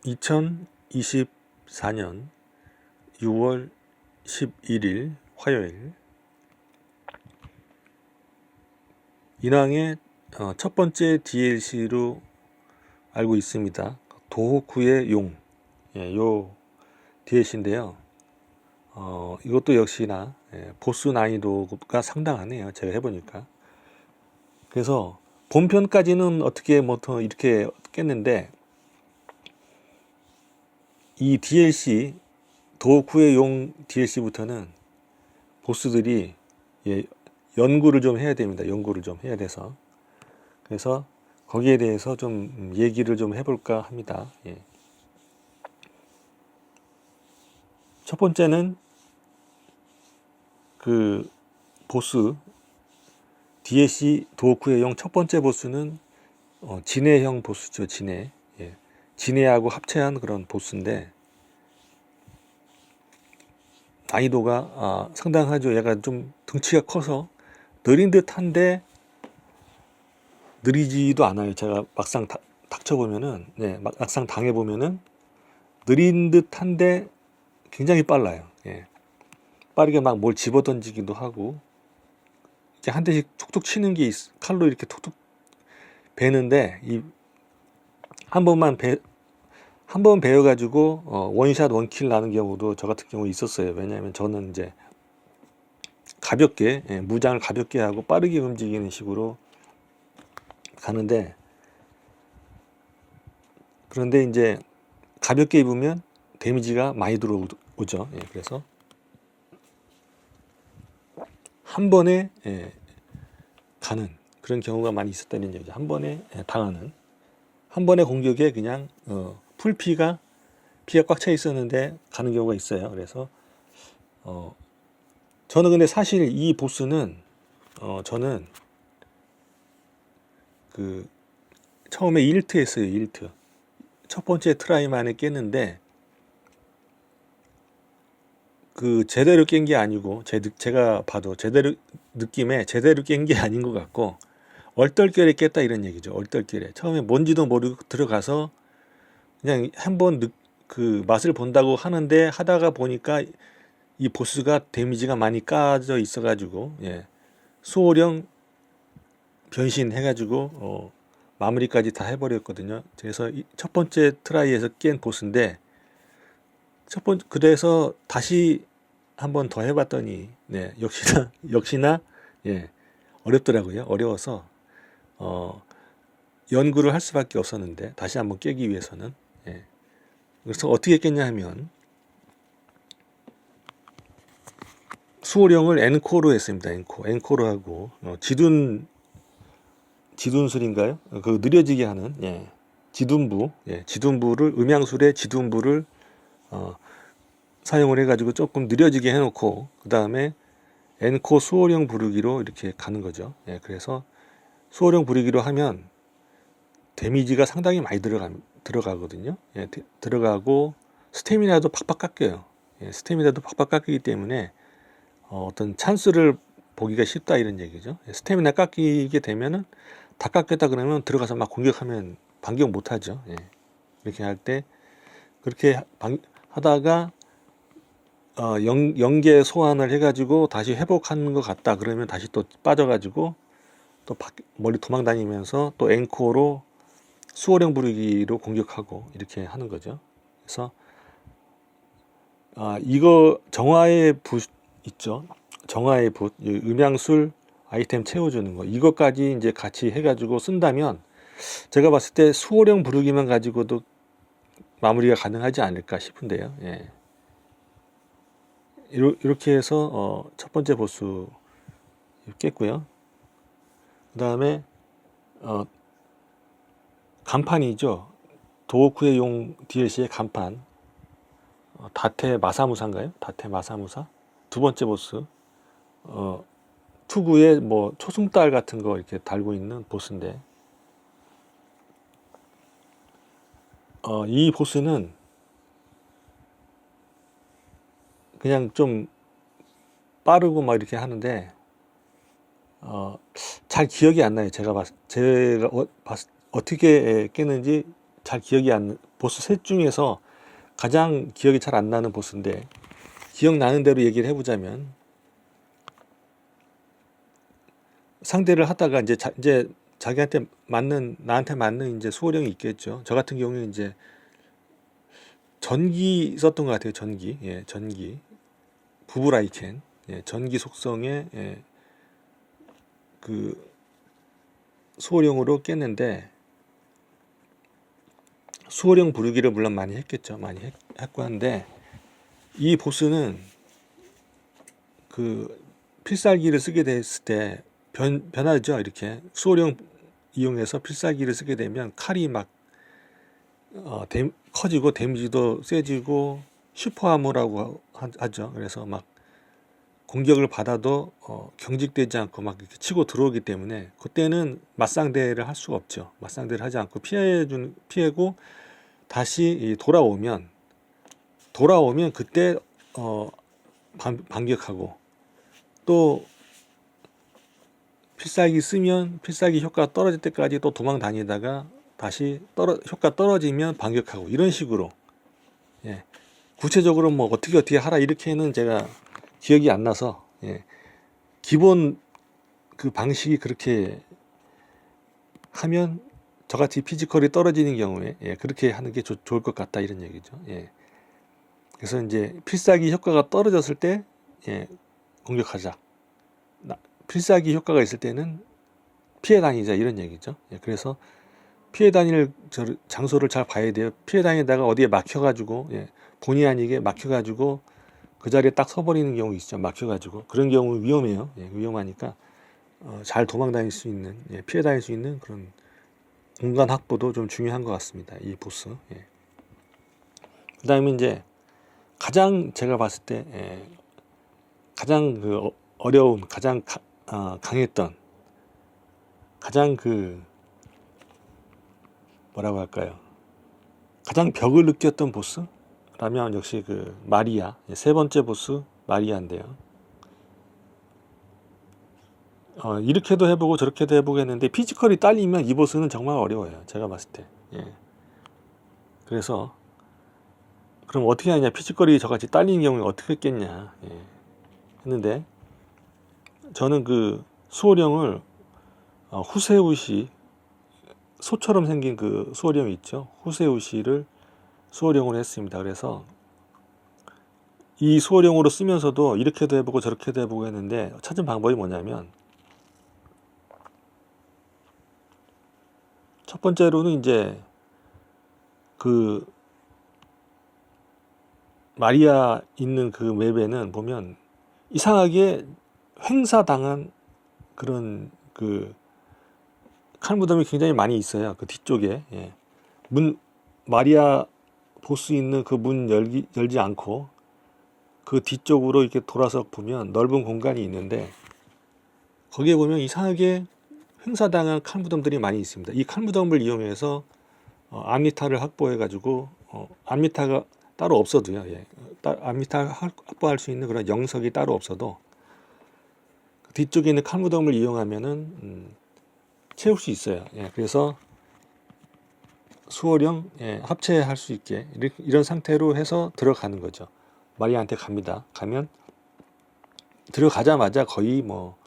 2024년 6월 11일 화요일 인왕의 첫 번째 DLC로 알고 있습니다. 도호쿠의 용, 요 DLC인데요. 이것도 역시나 보스 난이도가 상당하네요. 제가 해보니까. 그래서 본편까지는 어떻게 더 이렇게 깼는데 이 DLC 도호쿠의 용 DLC부터는 보스들이 연구를 좀 해야 됩니다. 연구를 좀 해야 돼서 그래서 거기에 대해서 좀 얘기를 좀 해볼까 합니다. 첫 번째는 그 보스 DLC 도호쿠의 용 첫 번째 보스는 진해형 보스죠. 진해. 진해하고 합체한 그런 보스인데 난이도가 상당하죠. 얘가 좀 덩치가 커서 느린 듯한데 느리지도 않아요. 제가 막상 닥쳐보면은, 막상 당해보면은 느린 듯한데 굉장히 빨라요. 빠르게 막 뭘 집어던지기도 하고 이제 한 대씩 툭툭 치는 게 칼로 이렇게 툭툭 베는데 한 번 베어가지고 원샷 원킬 나는 경우도 저 같은 경우 있었어요. 왜냐하면 저는 이제 가볍게 무장을 가볍게 하고 빠르게 움직이는 식으로 가는데 그런데 이제 가볍게 입으면 데미지가 많이 들어오죠. 그래서 한 번에 가는 그런 경우가 많이 있었다는 얘기죠. 한 번에 당하는 한 번의 공격에 그냥 피가 꽉 차 있었는데 가는 경우가 있어요. 그래서 저는 근데 사실 이 보스는 저는 그 처음에 1트 했어요. 1트 첫 번째 트라이 만에 깼는데 그 제대로 깬 게 아니고 제가 봐도 느낌에 제대로 깬 게 아닌 것 같고 얼떨결에 깼다 이런 얘기죠. 얼떨결에 처음에 뭔지도 모르고 들어가서 그냥 한번 그 맛을 본다고 하는데 하다가 보니까 이 보스가 데미지가 많이 까져 있어가지고 수호령 변신해가지고 마무리까지 다 해버렸거든요. 그래서 첫 번째 트라이에서 깬 보스인데 그래서 다시 한번 더 해봤더니 역시나 어렵더라고요. 어려워서 연구를 할 수밖에 없었는데 다시 한번 깨기 위해서는 그래서 어떻게 깼냐 하면 수호령을 엔코로 했습니다. 엔코로 하고 지둔술인가요? 그 느려지게 하는 지둔부를 음양술의 지둔부를 사용을 해가지고 조금 느려지게 해놓고 그 다음에 엔코 수호령 부르기로 이렇게 가는 거죠. 그래서 수호령 부르기로 하면 데미지가 상당히 많이 들어가거든요. 들어가고 스태미나도 팍팍 깎여요. 스태미나도 팍팍 깎이기 때문에 어떤 찬스를 보기가 쉽다 이런 얘기죠. 스태미나 깎이게 되면은 다 깎였다 그러면 들어가서 막 공격하면 반격 못 하죠. 이렇게 할 때 그렇게 하다가 연계 소환을 해가지고 다시 회복하는 것 같다 그러면 다시 또 빠져가지고 또 멀리 도망 다니면서 또 앵코로 수호령 부르기로 공격하고 이렇게 하는 거죠. 그래서 이거 정화의 붓 있죠. 정화의 붓, 음양술 아이템 채워주는 거 이것까지 이제 같이 해가지고 쓴다면 제가 봤을 때 수호령 부르기만 가지고도 마무리가 가능하지 않을까 싶은데요. 이렇게 해서 첫 번째 보스 깼고요. 그 다음에 간판이죠. 도호쿠의 용 DLC의 간판 다테 마사무사인가요? 다테 마사무사 두 번째 보스 투구에 뭐 초승달 같은 거 이렇게 달고 있는 보스인데 이 보스는 그냥 좀 빠르고 막 이렇게 하는데 잘 기억이 안 나요. 제가 어떻게 깼는지 잘 기억이 안, 보스 셋 중에서 가장 기억이 잘 안 나는 보스인데, 기억나는 대로 얘기를 해보자면, 상대를 하다가 이제 자기한테 맞는, 나한테 맞는 이제 수호령이 있겠죠. 저 같은 경우에 이제 전기 썼던 것 같아요. 전기. 예, 전기. 부브라이켄. 예, 전기 속성의 예, 그 수호령으로 깼는데, 수호령 부르기를 물론 많이 했겠죠. 많이 했고 한데, 이 보스는 그 필살기를 쓰게 됐을 때 변하죠. 이렇게 수호령 이용해서 필살기를 쓰게 되면 칼이 막 커지고 데미지도 세지고 슈퍼아머라고 하죠. 그래서 막 공격을 받아도 경직되지 않고 막 이렇게 치고 들어오기 때문에 그때는 맞상대를 할 수가 없죠. 맞상대를 하지 않고 피하고 다시 돌아오면 그때 반격하고, 또 필살기 쓰면 필살기 효과가 떨어질 때까지 또 도망 다니다가 다시 효과 떨어지면 반격하고, 이런 식으로. 예. 구체적으로 뭐 어떻게 하라 이렇게는 제가 기억이 안 나서, 예. 기본 그 방식이 그렇게 하면 저같이 피지컬이 떨어지는 경우에 예, 그렇게 하는 게 좋을 것 같다, 이런 얘기죠. 예. 그래서 이제 필살기 효과가 떨어졌을 때 예, 공격하자. 필살기 효과가 있을 때는 피해 다니자, 이런 얘기죠. 예, 그래서 피해 다닐 장소를 잘 봐야 돼요. 피해 다니다가 어디에 막혀가지고 예, 본의 아니게 막혀가지고 그 자리에 딱 서버리는 경우 있죠. 막혀가지고 그런 경우 위험해요. 예, 위험하니까 잘 도망 다닐 수 있는, 예, 피해 다닐 수 있는 그런 공간 확보도 좀 중요한 것 같습니다. 이 보스. 예. 그다음에 이제 가장 제가 봤을 때 예, 가장 그 어려운, 가장 강했던, 가장 그 뭐라고 할까요? 가장 벽을 느꼈던 보스라면 역시 그 마리아, 세 번째 보스 마리아인데요. 이렇게도 해보고 저렇게도 해보고 했는데 피지컬이 딸리면 이 보스는 정말 어려워요. 제가 봤을 때. 예. 그래서 그럼 어떻게 하냐? 피지컬이 저같이 딸리는 경우에 어떻게 했겠냐? 예. 했는데 저는 그 수호령을 후세우시, 소처럼 생긴 그 수호령이 있죠. 후세우시를 수호령으로 했습니다. 그래서 이 수호령으로 쓰면서도 이렇게도 해보고 저렇게도 해보고 했는데 찾은 방법이 뭐냐면, 첫 번째로는 이제 그 마리아 있는 그 맵에는 보면 이상하게 횡사당한 그런 그 칼무덤이 굉장히 많이 있어요. 그 뒤쪽에. 예. 마리아 보스 있는 그 문 열지 않고 그 뒤쪽으로 이렇게 돌아서 보면 넓은 공간이 있는데, 거기에 보면 이상하게 횡사당한 칼무덤들이 많이 있습니다. 이 칼무덤을 이용해서 암리타를 확보해 가지고 암리타가 따로 없어도요. 예. 암리타 확보할 수 있는 그런 영석이 따로 없어도 그 뒤쪽에 있는 칼무덤을 이용하면은 채울 수 있어요. 예. 그래서 수호령 예, 합체할 수 있게 이런 상태로 해서 들어가는 거죠. 마리아한테 갑니다. 가면 들어가자마자 거의 뭐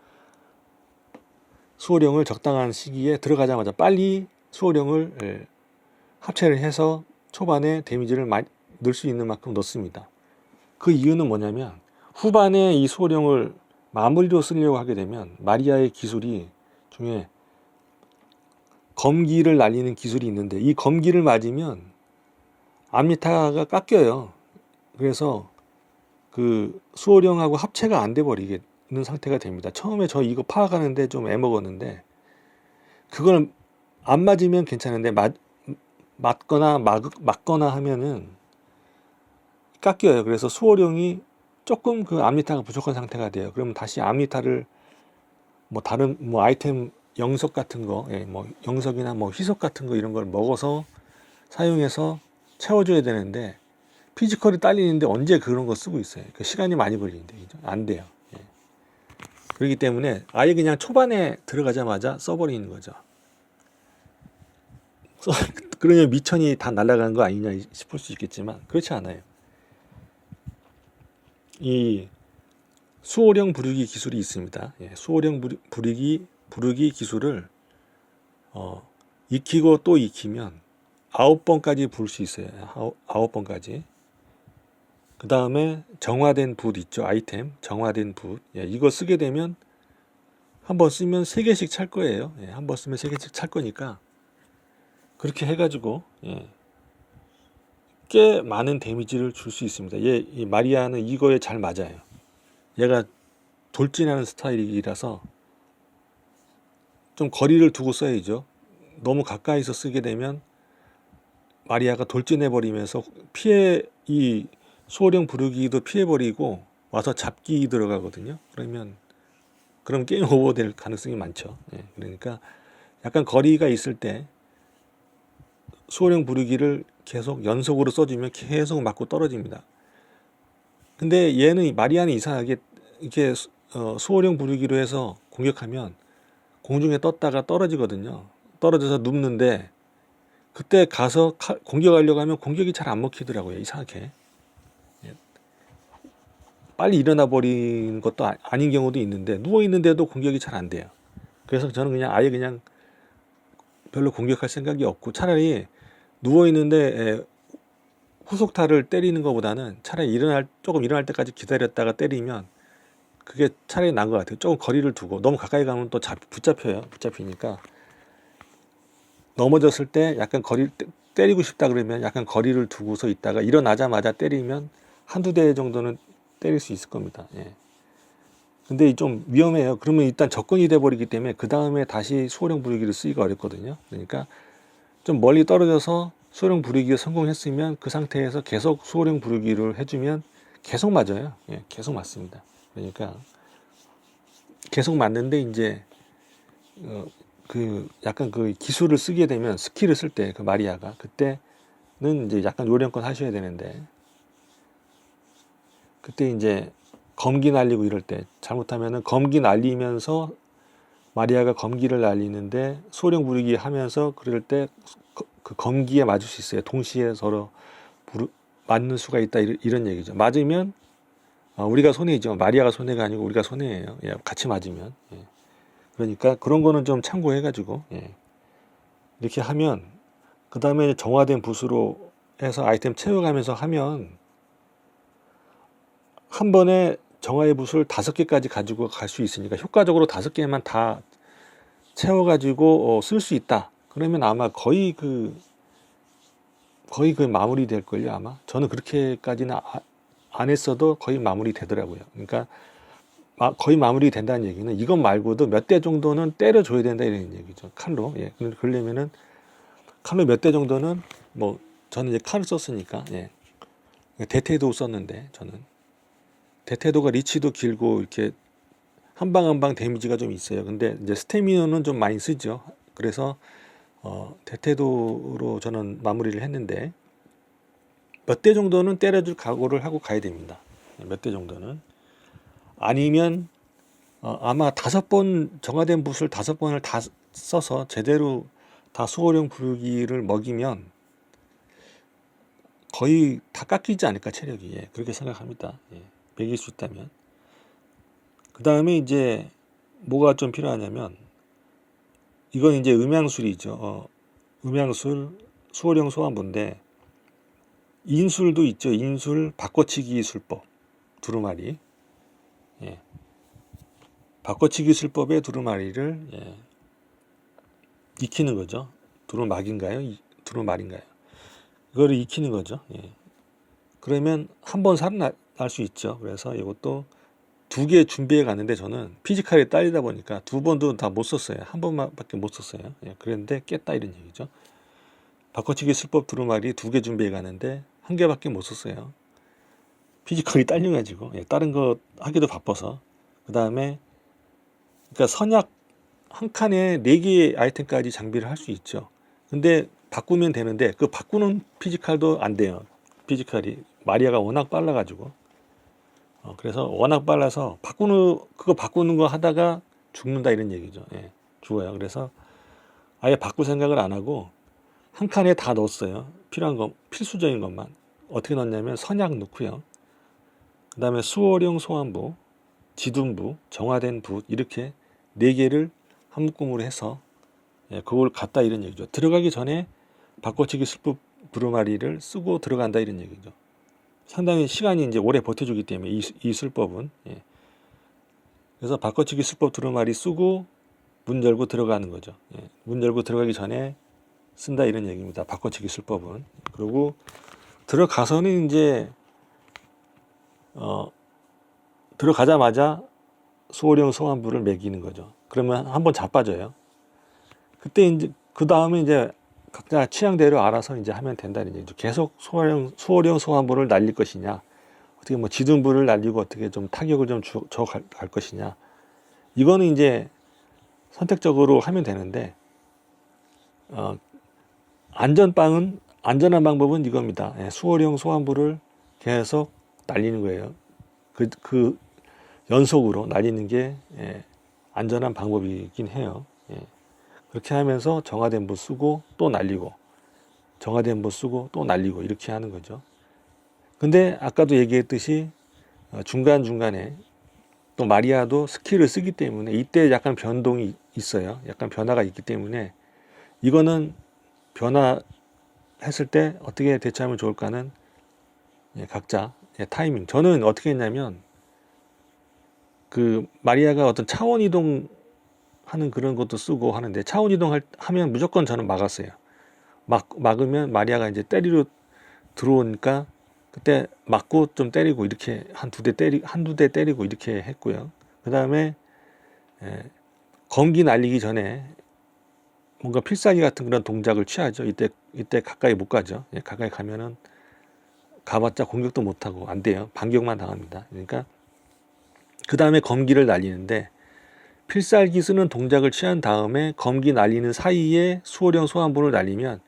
수호령을 적당한 시기에 들어가자마자 빨리 수호령을 예, 합체를 해서 초반에 데미지를 넣을 수 있는 만큼 넣습니다. 그 이유는 뭐냐면, 후반에 이 수호령을 마무리로 쓰려고 하게 되면 마리아의 기술이 중에 검기를 날리는 기술이 있는데, 이 검기를 맞으면 암리타가 깎여요. 그래서 그 수호령하고 합체가 안 돼 버리는 상태가 됩니다. 처음에 저 이거 파악하는데 좀 애먹었는데, 그걸 안 맞으면 괜찮은데 맞거나 하면은 깎여요. 그래서 수호령이 조금 그 암리타가 부족한 상태가 돼요. 그러면 다시 암리타를 뭐 다른 뭐 아이템 영석 같은 거, 예, 뭐 영석이나 뭐 희석 같은 거 이런 걸 먹어서 사용해서 채워줘야 되는데, 피지컬이 딸리는데 언제 그런 거 쓰고 있어요. 그 시간이 많이 걸리는데 안 돼요. 예. 그렇기 때문에 아예 그냥 초반에 들어가자마자 써버리는 거죠. 그러면 미천이 다 날아가는 거 아니냐 싶을 수 있겠지만 그렇지 않아요. 이 수호령 부르기 기술이 있습니다. 예, 수호령 부르기 기술을 익히고 또 익히면 9번까지 부를 수 있어요. 9번까지. 그 다음에 정화된 붓 있죠. 아이템 정화된 붓. 예, 이거 쓰게 되면 한 번 쓰면 3개씩 찰 거예요. 예, 한 번 쓰면 3개씩 찰 거니까 그렇게 해가지고 예, 꽤 많은 데미지를 줄 수 있습니다. 이 마리아는 이거에 잘 맞아요. 얘가 돌진하는 스타일이라서 좀 거리를 두고 써야죠. 너무 가까이서 쓰게 되면 마리아가 돌진해버리면서 이 수호령 부르기도 피해버리고 와서 잡기 들어가거든요. 그럼 게임 오버 될 가능성이 많죠. 예, 그러니까 약간 거리가 있을 때 수호령 부르기를 계속 연속으로 써주면 계속 맞고 떨어집니다. 근데 마리아는 이상하게 이렇게 수호령 부르기로 해서 공격하면 공중에 떴다가 떨어지거든요. 떨어져서 눕는데 그때 가서 공격하려고 하면 공격이 잘 안 먹히더라고요. 이상하게. 예. 빨리 일어나 버리는 것도 아닌 경우도 있는데 누워 있는데도 공격이 잘 안 돼요. 그래서 저는 아예 별로 공격할 생각이 없고 차라리 누워 있는데 후속타를 때리는 것보다는 차라리 조금 일어날 때까지 기다렸다가 때리면 그게 차라리 나은 것 같아요. 조금 거리를 두고 너무 가까이 가면 또 붙잡히니까 넘어졌을 때 약간 때리고 싶다 그러면 약간 거리를 두고서 있다가 일어나자마자 때리면 한두 대 정도는 때릴 수 있을 겁니다. 예. 근데 좀 위험해요. 그러면 일단 접근이 돼버리기 때문에 그 다음에 다시 수호령 부르기를 쓰기가 어렵거든요. 그러니까 좀 멀리 떨어져서 수호령 부르기가 성공했으면 그 상태에서 계속 수호령 부르기를 해주면 계속 맞아요. 예, 계속 맞습니다. 그러니까 계속 맞는데 이제 약간 그 기술을 쓰게 되면 스킬을 쓸 때 그 마리아가 그때는 이제 약간 요령껏 하셔야 되는데 그때 이제 검기 날리고 이럴 때 잘못하면은 검기 날리면서 마리아가 검기를 날리는데 수호령 부르기 하면서 그럴 때 그 검기에 맞을 수 있어요. 동시에 서로 맞는 수가 있다 이런 얘기죠. 맞으면 우리가 손해죠. 마리아가 손해가 아니고 우리가 손해예요. 예, 같이 맞으면. 예. 그러니까 그런 거는 좀 참고해가지고 예. 이렇게 하면 그 다음에 정화된 붓으로 해서 아이템 채워가면서 하면 한 번에 정화의 붓을 5개까지 가지고 갈 수 있으니까 효과적으로 5개만 다 채워가지고 쓸 수 있다. 그러면 아마 거의 마무리 될 걸요. 아마 저는 그렇게까지는 안 했어도 거의 마무리 되더라고요. 그러니까 거의 마무리 된다는 얘기는 이것 말고도 몇 대 정도는 때려줘야 된다 이런 얘기죠. 칼로. 예. 그러려면은 칼로 몇 대 정도는 저는 이제 칼을 썼으니까 예. 대퇴도 썼는데 저는 대퇴도가 리치도 길고 이렇게 한 방 한 방 데미지가 좀 있어요. 근데 이제 스태미너는 좀 많이 쓰죠. 그래서 대퇴도로 저는 마무리를 했는데 몇 대 정도는 때려줄 각오를 하고 가야 됩니다. 몇 대 정도는 아니면 아마 5번 정화된 붓을 5번을 다 써서 제대로 다 수호령 부르기를 먹이면 거의 다 깎이지 않을까 체력이. 예, 그렇게 생각합니다. 예, 먹일 수 있다면. 그 다음에 이제 뭐가 좀 필요하냐면 이건 이제 음양술이죠. 음양술 수호령 소환부인데 인술도 있죠. 인술 바꿔치기 술법 두루마리. 예. 바꿔치기 술법의 두루마리를 예. 익히는 거죠. 두루마기인가요? 두루마리인가요? 이거를 익히는 거죠. 예. 그러면 한 번 살아날 수 있죠. 그래서 이것도 2개 준비해 갔는데 저는 피지컬이 딸리다 보니까 2번도 다 못 썼어요. 한 번밖에 못 썼어요. 예. 그랬는데 깼다 이런 얘기죠. 바꿔치기 술법 두루마리 2개 준비해 갔는데 1개밖에 못 썼어요. 피지컬이 딸려가지고 예. 다른 거 하기도 바빠서 그 다음에 그러니까 선약 한 칸에 4개의 아이템까지 장비를 할 수 있죠. 근데 바꾸면 되는데 그 바꾸는 피지컬도 안 돼요. 피지컬이 마리아가 워낙 빨라가지고 그래서 워낙 빨라서 그거 바꾸는 거 하다가 죽는다 이런 얘기죠. 예, 죽어요. 그래서 아예 바꿀 생각을 안 하고 한 칸에 다 넣었어요. 필요한 것, 필수적인 것만. 어떻게 넣었냐면 선약 넣고요. 그 다음에 수호령 소환부, 지둔부, 정화된 붓 이렇게 4개를 한 묶음으로 해서 그걸 갖다 이런 얘기죠. 들어가기 전에 바꿔치기 술법 두루마리를 쓰고 들어간다 이런 얘기죠. 상당히 시간이 이제 오래 버텨주기 때문에 이 술법은 그래서 바꿔치기 술법 두루마리 쓰고 문 열고 들어가는 거죠. 문 열고 들어가기 전에 쓴다 이런 얘기입니다. 바꿔치기 술법은. 그리고 들어가서는 이제 들어가자마자 수호령 소환부를 매기는 거죠. 그러면 한번 자빠져요. 그때 이제 그 다음에 이제 각자 취향대로 알아서 이제 하면 된다는 얘기죠. 계속 수호령 소환부를 날릴 것이냐, 어떻게 뭐 지둔부를 날리고 어떻게 좀 타격을 좀 줘 갈 것이냐, 이거는 이제 선택적으로 하면 되는데 안전한 방법은 이겁니다. 수호령 소환부를 계속 날리는 거예요. 그 연속으로 날리는 게 안전한 방법이긴 해요. 그렇게 하면서 정화된 붓 쓰고 또 날리고 정화된 붓 쓰고 또 날리고 이렇게 하는 거죠. 근데 아까도 얘기했듯이 중간중간에 또 마리아도 스킬을 쓰기 때문에 이때 약간 변동이 있어요. 약간 변화가 있기 때문에 이거는 변화했을 때 어떻게 대처하면 좋을까는 각자 타이밍. 저는 어떻게 했냐면 그 마리아가 어떤 차원 이동 하는 그런 것도 쓰고 하는데 차원 이동하면 무조건 저는 막았어요. 막으면 마리아가 이제 때리러 들어오니까 그때 맞고 좀 때리고 이렇게 한두 대 때리고 이렇게 했고요. 그 다음에 검기 날리기 전에 뭔가 필살기 같은 그런 동작을 취하죠. 이때 가까이 못 가죠. 가까이 가면은 가봤자 공격도 못 하고 안 돼요. 반격만 당합니다. 그러니까 그 다음에 검기를 날리는데 필살기 쓰는 동작을 취한 다음에 검기 날리는 사이에 수호령 소환부를 날리면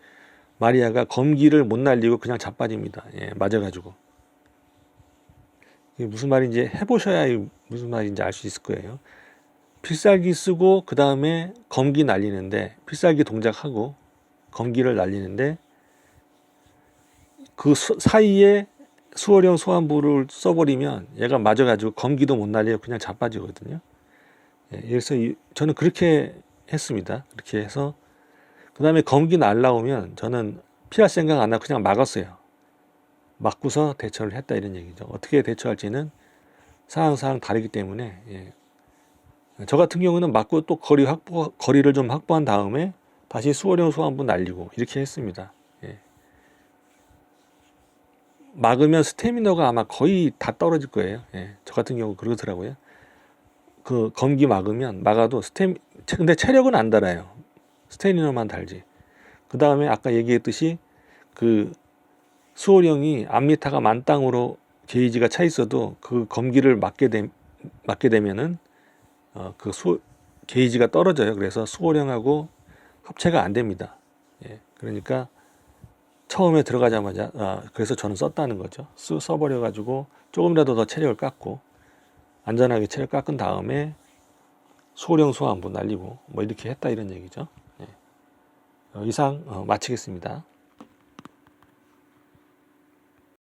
마리아가 검기를 못 날리고 그냥 자빠집니다. 맞아가지고. 이게 무슨 말인지 해보셔야 무슨 말인지 알 수 있을 거예요. 필살기 쓰고 그 다음에 검기 날리는데 필살기 동작하고 검기를 날리는데 그 사이에 수호령 소환부를 써버리면 얘가 맞아가지고 검기도 못 날리고 그냥 자빠지거든요. 그래서 저는 그렇게 했습니다. 그렇게 해서 그 다음에 검기 날라오면 저는 피할 생각 안 하고 그냥 막았어요. 막고서 대처를 했다 이런 얘기죠. 어떻게 대처할지는 상황 다르기 때문에 저 같은 경우는 맞고 또 거리를 좀 확보한 다음에 다시 수호령 소환부 날리고 이렇게 했습니다. 막으면 스태미너가 아마 거의 다 떨어질 거예요. 저 같은 경우 그러더라고요. 그 검기 막아도 근데 체력은 안 달아요. 스태미너만 달지. 그 다음에 아까 얘기했듯이 그 수호령이 암리타가 만땅으로 게이지가 차 있어도 그 검기를 맞게 되면은 게이지가 떨어져요. 그래서 수호령하고 합체가 안 됩니다. 그러니까 처음에 들어가자마자 그래서 저는 썼다는 거죠. 써버려 가지고 조금이라도 더 체력을 깎고 안전하게 체력 깎은 다음에 수호령 소환부 날리고 뭐 이렇게 했다 이런 얘기죠. 이상 마치겠습니다.